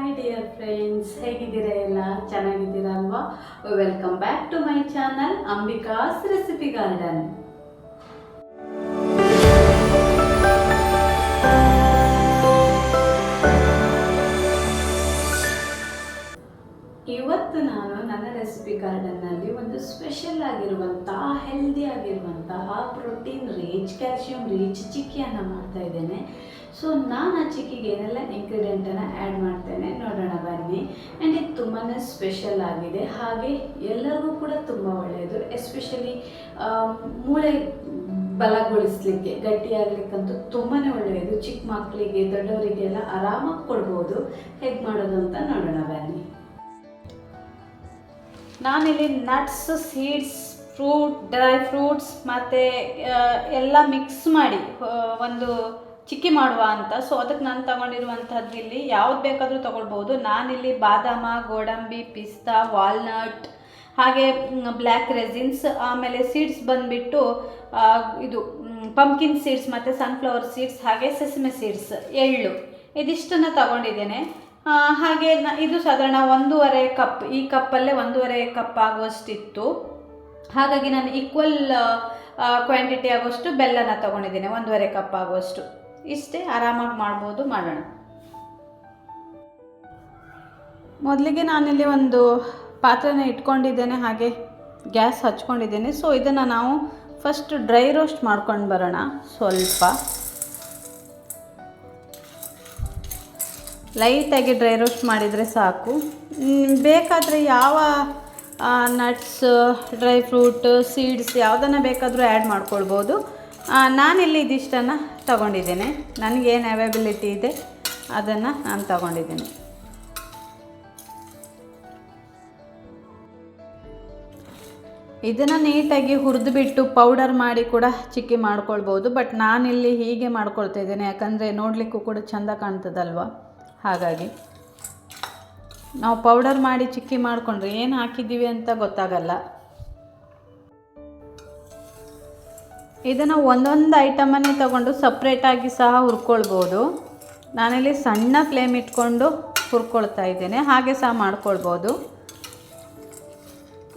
Hi dear friends, ಹೇಗಿದ್ದೀರಾ? ಎಲ್ಲ ಚೆನ್ನಾಗಿದ್ದೀರಾ ಅಲ್ವಾ? Welcome back to my channel Ambika's recipe garden. ಇವತ್ತು ನಾನು ನನ್ನ ರೆಸಿಪಿ ಗಾರ್ಡನ್ನಲ್ಲಿ ಒಂದು ಸ್ಪೆಷಲ್ ಆಗಿರುವಂತಹ ಹೆಲ್ದಿ ಆಗಿರುವಂತಹ ಪ್ರೋಟೀನ್ ರಿಚ್ ಕ್ಯಾಲ್ಸಿಯಂ ರಿಚ್ ಚಿಕ್ಕಿಯನ್ನು ಮಾಡ್ತಾ ಇದ್ದೇನೆ. ಸೊ ನಾನು ಆ ಚಿಕ್ಕಿಗೆ ಏನೆಲ್ಲ ಇಂಗ್ರೀಡಿಯೆಂಟನ್ನು ಆ್ಯಡ್ ಮಾಡ್ತೇನೆ ನೋಡೋಣ ಬನ್ನಿ. ಆ್ಯಂಡ್ ಇದು ತುಂಬಾ ಸ್ಪೆಷಲ್ ಆಗಿದೆ, ಹಾಗೆ ಎಲ್ಲರಿಗೂ ಕೂಡ ತುಂಬ ಒಳ್ಳೆಯದು. ಎಸ್ಪೆಷಲಿ ಮೂಳೆ ಬಲಗೊಳಿಸ್ಲಿಕ್ಕೆ, ಗಟ್ಟಿಯಾಗಲಿಕ್ಕಂತೂ ತುಂಬಾ ಒಳ್ಳೆಯದು. ಚಿಕ್ಕ ಮಕ್ಕಳಿಗೆ ದೊಡ್ಡವರಿಗೆಲ್ಲ ಆರಾಮಾಗಿ ಕೊಡ್ಬೋದು. ಹೇಗೆ ಮಾಡೋದು ಅಂತ ನೋಡೋಣ ಬನ್ನಿ. ನಾನಿಲ್ಲಿ ನಟ್ಸ್, ಸೀಡ್ಸ್, ಡ್ರೈ ಫ್ರೂಟ್ಸ್ ಮತ್ತು ಎಲ್ಲ ಮಿಕ್ಸ್ ಮಾಡಿ ಒಂದು ಚಿಕ್ಕಿ ಮಾಡುವ ಅಂತ. ಸೊ ಅದಕ್ಕೆ ನಾನು ತಗೊಂಡಿರುವಂಥದ್ದು ಇಲ್ಲಿ ಯಾವ್ದು ಬೇಕಾದರೂ ತೊಗೊಳ್ಬೋದು. ನಾನಿಲ್ಲಿ ಬಾದಾಮ, ಗೋಡಂಬಿ, ಪಿಸ್ತಾ, ವಾಲ್ನಟ್, ಹಾಗೆ ಬ್ಲ್ಯಾಕ್ ರೆಸಿನ್ಸ್, ಆಮೇಲೆ ಸೀಡ್ಸ್ ಬಂದುಬಿಟ್ಟು ಇದು ಪಂಪ್ಕಿನ್ ಸೀಡ್ಸ್ ಮತ್ತು ಸನ್ಫ್ಲವರ್ ಸೀಡ್ಸ್, ಹಾಗೆ ಸೆಸಮೆ ಸೀಡ್ಸ್, ಎಳ್ಳು, ಇದಿಷ್ಟನ್ನು ತಗೊಂಡಿದ್ದೇನೆ. ಹಾಗೆ ಇದು ಸಾಧಾರಣ 1.5 ಕಪ್, ಈ ಕಪ್ಪಲ್ಲೇ 1.5 ಕಪ್ ಆಗುವಷ್ಟಿತ್ತು. ಹಾಗಾಗಿ ನಾನು ಈಕ್ವಲ್ ಕ್ವಾಂಟಿಟಿ ಆಗುವಷ್ಟು ಬೆಲ್ಲನ ತೊಗೊಂಡಿದ್ದೇನೆ, 1.5 ಕಪ್ ಆಗುವಷ್ಟು. ಇಷ್ಟೇ, ಆರಾಮಾಗಿ ಮಾಡ್ಬೋದು. ಮಾಡೋಣ. ಮೊದಲಿಗೆ ನಾನಿಲ್ಲಿ ಒಂದು ಪಾತ್ರೆನ ಇಟ್ಕೊಂಡಿದ್ದೇನೆ, ಹಾಗೆ ಗ್ಯಾಸ್ ಹಚ್ಕೊಂಡಿದ್ದೇನೆ. ಸೊ ಇದನ್ನು ನಾವು ಫಸ್ಟ್ ಡ್ರೈ ರೋಸ್ಟ್ ಮಾಡ್ಕೊಂಡು ಬರೋಣ. ಸ್ವಲ್ಪ ಲೈಟಾಗಿ ಡ್ರೈ ರೋಸ್ಟ್ ಮಾಡಿದರೆ ಸಾಕು. ಬೇಕಾದರೆ ಯಾವ ನಟ್ಸ್, ಡ್ರೈ ಫ್ರೂಟ್, ಸೀಡ್ಸ್ ಯಾವುದನ್ನು ಬೇಕಾದರೂ ಆ್ಯಡ್ ಮಾಡ್ಕೊಳ್ಬೋದು. ನಾನಿಲ್ಲಿ ಇದಿಷ್ಟನ್ನು ತಗೊಂಡಿದ್ದೇನೆ. ನನಗೇನು ಅವೈಲಬಿಲಿಟಿ ಇದೆ ಅದನ್ನು ನಾನು ತಗೊಂಡಿದ್ದೇನೆ. ಇದನ್ನು ನೀಟಾಗಿ ಹುರಿದುಬಿಟ್ಟು ಪೌಡರ್ ಮಾಡಿ ಕೂಡ ಚಿಕ್ಕಿ ಮಾಡ್ಕೊಳ್ಬೋದು. ಬಟ್ ನಾನಿಲ್ಲಿ ಹೀಗೆ ಮಾಡ್ಕೊಳ್ತಾ ಇದ್ದೇನೆ, ಯಾಕಂದರೆ ನೋಡಲಿಕ್ಕೂ ಕೂಡ ಚೆಂದ ಕಾಣ್ತದಲ್ವ. ಹಾಗಾಗಿ ನಾವು ಪೌಡರ್ ಮಾಡಿ ಚಿಕ್ಕಿ ಮಾಡಿಕೊಂಡ್ರೆ ಏನು ಹಾಕಿದ್ದೀವಿ ಅಂತ ಗೊತ್ತಾಗಲ್ಲ. ಇದನ್ನು ಒಂದೊಂದು ಐಟಮನ್ನೇ ತಗೊಂಡು ಸಪ್ರೇಟಾಗಿ ಸಹ ಹುರ್ಕೊಳ್ಬೋದು. ನಾನಿಲ್ಲಿ ಸಣ್ಣ ಫ್ಲೇಮ್ ಇಟ್ಕೊಂಡು ಹುರ್ಕೊಳ್ತಾ ಇದ್ದೇನೆ, ಹಾಗೆ ಸಹ ಮಾಡ್ಕೊಳ್ಬೋದು.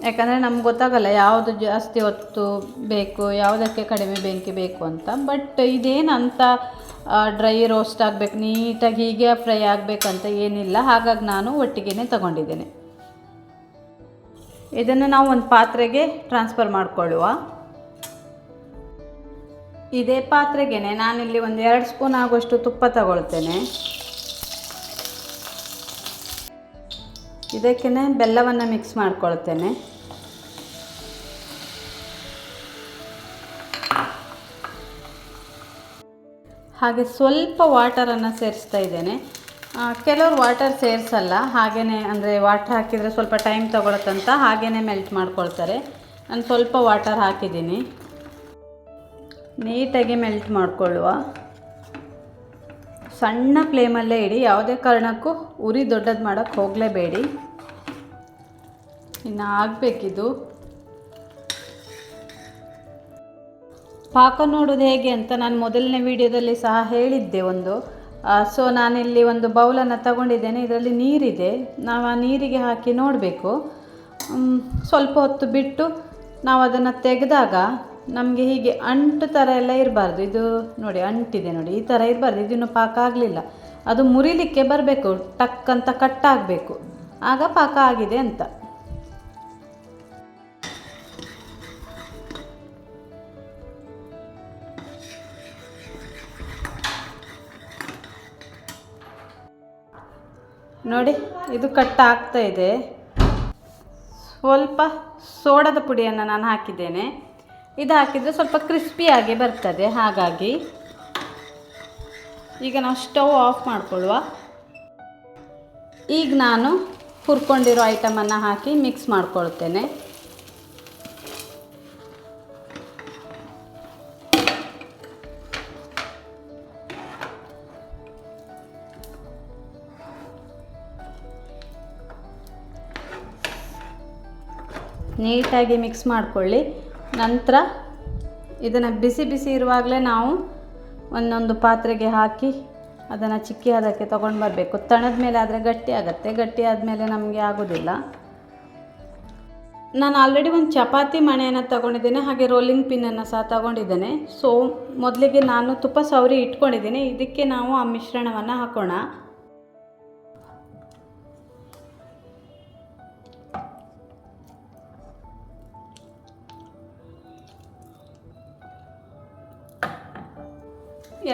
ಯಾಕಂದರೆ ನಮ್ಗೆ ಗೊತ್ತಾಗಲ್ಲ ಯಾವುದು ಜಾಸ್ತಿ ಹೊತ್ತು ಬೇಕು, ಯಾವುದಕ್ಕೆ ಕಡಿಮೆ ಬೆಂಕಿ ಬೇಕು ಅಂತ. ಬಟ್ ಇದೇನಂತ ಡ್ರೈ ರೋಸ್ಟ್ ಆಗಬೇಕು, ನೀಟಾಗಿ ಹೀಗೆ ಫ್ರೈ ಆಗಬೇಕಂತ ಏನಿಲ್ಲ. ಹಾಗಾಗಿ ನಾನು ಒಟ್ಟಿಗೆ ತಗೊಂಡಿದ್ದೇನೆ. ಇದನ್ನು ನಾವು ಒಂದು ಪಾತ್ರೆಗೆ ಟ್ರಾನ್ಸ್ಫರ್ ಮಾಡಿಕೊಳ್ಳುವ. ಇದೇ ಪಾತ್ರೆಗೆ ನಾನಿಲ್ಲಿ ಒಂದು 2 ಸ್ಪೂನ್ ಆಗುವಷ್ಟು ತುಪ್ಪ ತಗೊಳ್ತೇನೆ. ಇದಕ್ಕೆ ಬೆಲ್ಲವನ್ನು ಮಿಕ್ಸ್ ಮಾಡ್ಕೊಳ್ತೇನೆ. ಹಾಗೆ ಸ್ವಲ್ಪ ವಾಟರನ್ನು ಸೇರಿಸ್ತಾ ಇದ್ದೇನೆ. ಕೆಲವರು ವಾಟರ್ ಸೇರಿಸಲ್ಲ, ಹಾಗೆಯೇ ಅಂದರೆ ವಾಟರ್ ಹಾಕಿದರೆ ಸ್ವಲ್ಪ ಟೈಮ್ ತಗೊಳುತ್ತಂತ ಹಾಗೆಯೇ ಮೆಲ್ಟ್ ಮಾಡ್ಕೊಳ್ತಾರೆ. ನಾನು ಸ್ವಲ್ಪ ವಾಟರ್ ಹಾಕಿದ್ದೀನಿ. ನೀಟಾಗಿ ಮೆಲ್ಟ್ ಮಾಡಿಕೊಳ್ಳುವ. ಸಣ್ಣ ಫ್ಲೇಮಲ್ಲೇ ಇಡಿ, ಯಾವುದೇ ಕಾರಣಕ್ಕೂ ಉರಿ ದೊಡ್ಡದು ಮಾಡೋಕ್ಕೆ ಹೋಗಲೇಬೇಡಿ. ಇನ್ನು ಆಗಬೇಕಿದು. ಪಾಕ ನೋಡೋದು ಹೇಗೆ ಅಂತ ನಾನು ಮೊದಲನೇ ವಿಡಿಯೋದಲ್ಲಿ ಸಹ ಹೇಳಿದ್ದೆ ಒಂದು. ಸೊ ನಾನಿಲ್ಲಿ ಒಂದು ಬೌಲನ್ನು ತಗೊಂಡಿದ್ದೇನೆ. ಇದರಲ್ಲಿ ನೀರಿದೆ, ನಾವು ಆ ನೀರಿಗೆ ಹಾಕಿ ನೋಡಬೇಕು. ಸ್ವಲ್ಪ ಹೊತ್ತು ಬಿಟ್ಟು ನಾವು ಅದನ್ನು ತೆಗೆದಾಗ ನಮಗೆ ಹೀಗೆ ಅಂಟು ಥರ ಎಲ್ಲ ಇರಬಾರ್ದು. ಇದು ನೋಡಿ, ಅಂಟಿದೆ ನೋಡಿ, ಈ ಥರ ಇರಬಾರ್ದು. ಇದನ್ನು ಪಾಕ ಆಗಲಿಲ್ಲ, ಅದು ಮುರಿಲಿಕ್ಕೆ ಬರಬೇಕು, ಟಕ್ ಅಂತ ಕಟ್ಟಾಗಬೇಕು, ಆಗ ಪಾಕ ಆಗಿದೆ ಅಂತ. ನೋಡಿ, ಇದು ಕಟ್ ಆಗ್ತಾ ಇದೆ. ಸ್ವಲ್ಪ ಸೋಡದ ಪುಡಿಯನ್ನು ನಾನು ಹಾಕಿದ್ದೇನೆ. ಇದು ಹಾಕಿದರೆ ಸ್ವಲ್ಪ ಕ್ರಿಸ್ಪಿಯಾಗಿ ಬರ್ತದೆ. ಹಾಗಾಗಿ ಈಗ ನಾವು ಸ್ಟವ್ ಆಫ್ ಮಾಡಿಕೊಳ್ಳುವ. ಈಗ ನಾನು ಹುರ್ಕೊಂಡಿರೋ ಐಟಮನ್ನು ಹಾಕಿ ಮಿಕ್ಸ್ ಮಾಡ್ಕೊಳ್ತೇನೆ. ನೀಟಾಗಿ ಮಿಕ್ಸ್ ಮಾಡಿಕೊಳ್ಳಿ. ನಂತರ ಇದನ್ನು ಬಿಸಿ ಬಿಸಿ ಇರುವಾಗಲೇ ನಾವು ಒಂದೊಂದು ಪಾತ್ರೆಗೆ ಹಾಕಿ ಅದನ್ನು ಚಿಕ್ಕಿ ಅದಕ್ಕೆ ತೊಗೊಂಡು ಬರಬೇಕು. ತಣದ ಮೇಲೆ ಆದರೆ ಗಟ್ಟಿ ಆಗುತ್ತೆ, ಗಟ್ಟಿ ಆದಮೇಲೆ ನಮಗೆ ಆಗೋದಿಲ್ಲ. ನಾನು ಆಲ್ರೆಡಿ ಒಂದು ಚಪಾತಿ ಮಣೆಯನ್ನು ತೊಗೊಂಡಿದ್ದೇನೆ, ಹಾಗೆ ರೋಲಿಂಗ್ ಪಿನ್ನನ್ನು ಸಹ ತೊಗೊಂಡಿದ್ದೇನೆ. ಸೊ ಮೊದಲಿಗೆ ನಾನು ತುಪ್ಪ ಸವರಿ ಇಟ್ಕೊಂಡಿದ್ದೀನಿ. ಇದಕ್ಕೆ ನಾವು ಆ ಮಿಶ್ರಣವನ್ನು ಹಾಕೋಣ.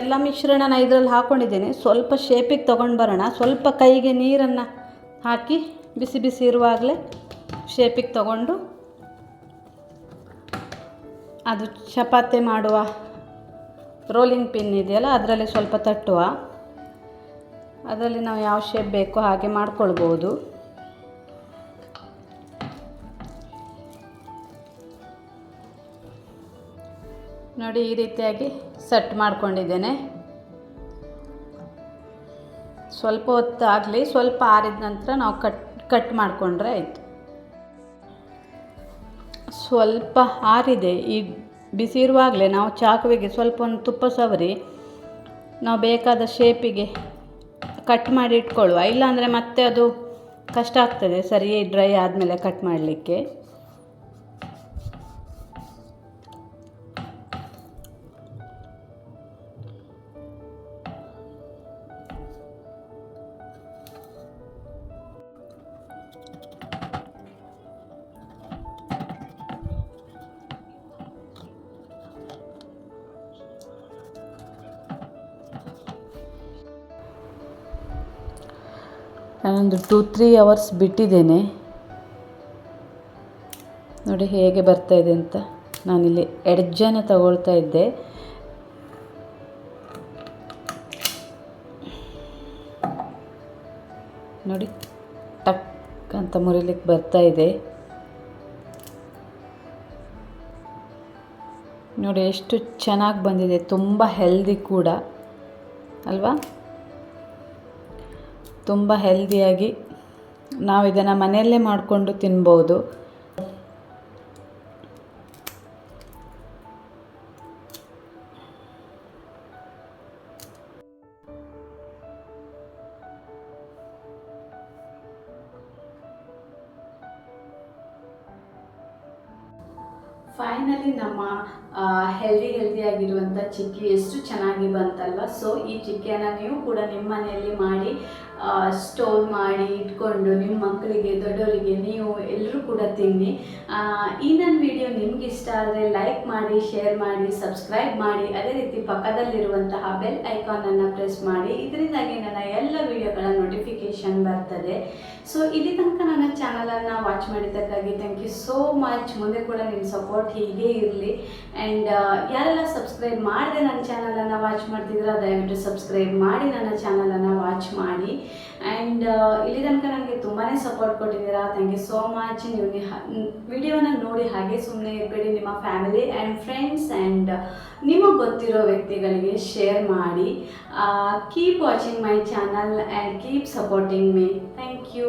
ಎಲ್ಲ ಮಿಶ್ರಣನ ಇದರಲ್ಲಿ ಹಾಕ್ಕೊಂಡಿದ್ದೇನೆ. ಸ್ವಲ್ಪ ಶೇಪಿಗೆ ತೊಗೊಂಡು ಬರೋಣ. ಸ್ವಲ್ಪ ಕೈಗೆ ನೀರನ್ನು ಹಾಕಿ ಬಿಸಿ ಬಿಸಿ ಇರುವಾಗಲೇ ಶೇಪಿಗೆ ತೊಗೊಂಡು ಅದು ಚಪಾತಿ ಮಾಡುವ ರೋಲಿಂಗ್ ಪಿನ್ ಇದೆಯಲ್ಲ ಅದರಲ್ಲಿ ಸ್ವಲ್ಪ ತಟ್ಟುವ. ಅದರಲ್ಲಿ ನಾವು ಯಾವ ಶೇಪ್ ಬೇಕೋ ಹಾಗೆ ಮಾಡ್ಕೊಳ್ಬೋದು. ನೋಡಿ, ಈ ರೀತಿಯಾಗಿ ಸೆಟ್ ಮಾಡ್ಕೊಂಡಿದ್ದೇನೆ. ಸ್ವಲ್ಪ ಹೊತ್ತು ಆಗಲಿ, ಸ್ವಲ್ಪ ಆರಿದ ನಂತರ ನಾವು ಕಟ್ ಮಾಡಿಕೊಂಡ್ರೆ ಆಯಿತು. ಸ್ವಲ್ಪ ಆರಿದೆ. ಈ ಬಿಸಿ ಇರುವಾಗಲೇ ನಾವು ಚಾಕುವಿಗೆ ಸ್ವಲ್ಪ ಒಂದು ತುಪ್ಪ ಸವರಿ ನಾವು ಬೇಕಾದ ಶೇಪಿಗೆ ಕಟ್ ಮಾಡಿ ಇಟ್ಕೊಳ್ಳುವ. ಇಲ್ಲಾಂದರೆ ಮತ್ತೆ ಅದು ಕಷ್ಟ ಆಗ್ತದೆ ಸರಿ ಡ್ರೈ ಆದಮೇಲೆ ಕಟ್ ಮಾಡಲಿಕ್ಕೆ. ನಾನೊಂದು 2-3 ಅವರ್ಸ್ ಬಿಟ್ಟಿದ್ದೇನೆ. ನೋಡಿ ಹೇಗೆ ಬರ್ತಾ ಇದೆ ಅಂತ. ನಾನಿಲ್ಲಿ ಎಡ್ಜನ್ನು ತಗೊಳ್ತಾ ಇದ್ದೆ. ನೋಡಿ ಟಕ್ ಅಂತ ಮುರಿಲಿಕ್ಕೆ ಬರ್ತಾ ಇದೆ. ನೋಡಿ ಎಷ್ಟು ಚೆನ್ನಾಗಿ ಬಂದಿದೆ. ತುಂಬ ಹೆಲ್ದಿ ಕೂಡ ಅಲ್ವಾ? ತುಂಬ ಹೆಲ್ದಿಯಾಗಿ ನಾವು ಇದನ್ನು ಮನೆಯಲ್ಲೇ ಮಾಡಿಕೊಂಡು ತಿನ್ಬೋದು. ಫೈನಲಿ ನಮ್ಮ ಹೆಲ್ದಿಯಾಗಿರುವಂಥ ಚಿಕ್ಕಿ ಎಷ್ಟು ಚೆನ್ನಾಗಿ ಬಂತಲ್ವ. ಸೊ ಈ ಚಿಕ್ಕಿಯನ್ನು ನೀವು ಕೂಡ ನಿಮ್ಮ ಮನೆಯಲ್ಲಿ ಮಾಡಿ ಸ್ಟೋರ್ ಮಾಡಿ ಇಟ್ಕೊಂಡು ನಿಮ್ಮ ಮಕ್ಕಳಿಗೆ ದೊಡ್ಡವರಿಗೆ ನೀವು ಎಲ್ಲರೂ ಕೂಡ ತಿನ್ನಿ. ಈ ನನ್ನ ವಿಡಿಯೋ ನಿಮ್ಗೆ ಇಷ್ಟ ಆದರೆ ಲೈಕ್ ಮಾಡಿ, ಶೇರ್ ಮಾಡಿ, ಸಬ್ಸ್ಕ್ರೈಬ್ ಮಾಡಿ. ಅದೇ ರೀತಿ ಪಕ್ಕದಲ್ಲಿರುವಂತಹ ಬೆಲ್ ಐಕಾನನ್ನು ಪ್ರೆಸ್ ಮಾಡಿ. ಇದರಿಂದಾಗಿ ನನ್ನ ಎಲ್ಲ ವಿಡಿಯೋಗಳ ನೋಟಿಫಿಕೇಷನ್ ಬರ್ತದೆ. ಸೊ ಇಲ್ಲಿ ತನಕ ನನ್ನ ಚಾನಲನ್ನು ವಾಚ್ ಮಾಡಿದ್ದಕ್ಕಾಗಿ ಥ್ಯಾಂಕ್ ಯು ಸೋ ಮಚ್. ಮುಂದೆ ಕೂಡ ನಿಮ್ಮ ಸಪೋರ್ಟ್ ಹೀಗೆ ಇರಲಿ. ಆ್ಯಂಡ್ ಯಾರೆಲ್ಲ ಸಬ್ಸ್ಕ್ರೈಬ್ ಮಾಡದೆ ನನ್ನ ಚಾನಲನ್ನು ವಾಚ್ ಮಾಡ್ತಿದ್ದೀರಾ ದಯವಿಟ್ಟು ಸಬ್ಸ್ಕ್ರೈಬ್ ಮಾಡಿ ನನ್ನ ಚಾನಲನ್ನು ವಾಚ್ ಮಾಡಿ. ಆ್ಯಂಡ್ ಇಲ್ಲಿ ತನಕ ನನಗೆ ತುಂಬಾ ಸಪೋರ್ಟ್ ಕೊಟ್ಟಿದ್ದೀರಾ. Thank you so much. ನೀವು ವಿಡಿಯೋನ ನೋಡಿ ಹಾಗೆ ಸುಮ್ಮನೆ ಇರಬೇಡಿ. ನಿಮ್ಮ ಫ್ಯಾಮಿಲಿ ಆ್ಯಂಡ್ ಫ್ರೆಂಡ್ಸ್ ಆ್ಯಂಡ್ ನಿಮಗೆ ಗೊತ್ತಿರೋ ವ್ಯಕ್ತಿಗಳಿಗೆ ಶೇರ್ ಮಾಡಿ. Keep watching my channel and keep supporting me. Thank you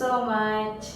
so much.